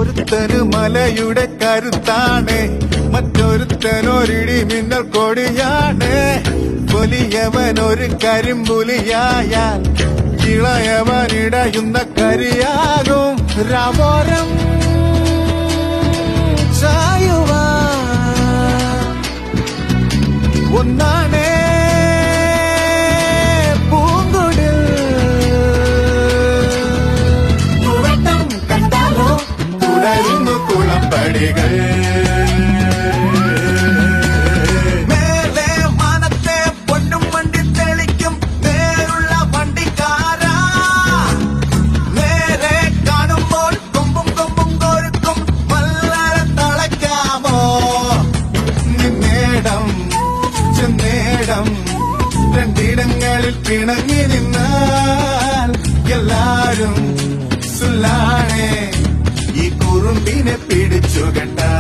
ഒരുത്തന് മലയുടെ കരുത്താണ്, മറ്റൊരുത്തനൊരിടി മിന്നൽ കൊടിയാണ്. വലിയവനൊരു കരിമ്പുലിയായാൽ ഇളയവനിടയുന്ന കരിയാകും. രാവോരം ഒന്നാണേ പൂങ്കുടിൽ. തുവട്ടം കണ്ടാലോ തുടരുന്നു കുളമ്പടികൾ. മേലെ മാനത്തെ പൊന്നും വണ്ടി തെളിക്കും നേരുള്ള വണ്ടിക്കാരാ. നേരെ കാണുമ്പോൾ കൊമ്പും കൊമ്പും കോരുക്കും വല്ലരെ തളയ്ക്കാമോ. നിന്നേടം ചെന്നേടം രണ്ടിടങ്ങളിൽ പിണങ്ങി നിന്നാൽ എല്ലാരും സുല്ലാണേ ഈ കുറുമ്പിനെ പിടിച്ചു കെട്ടാ.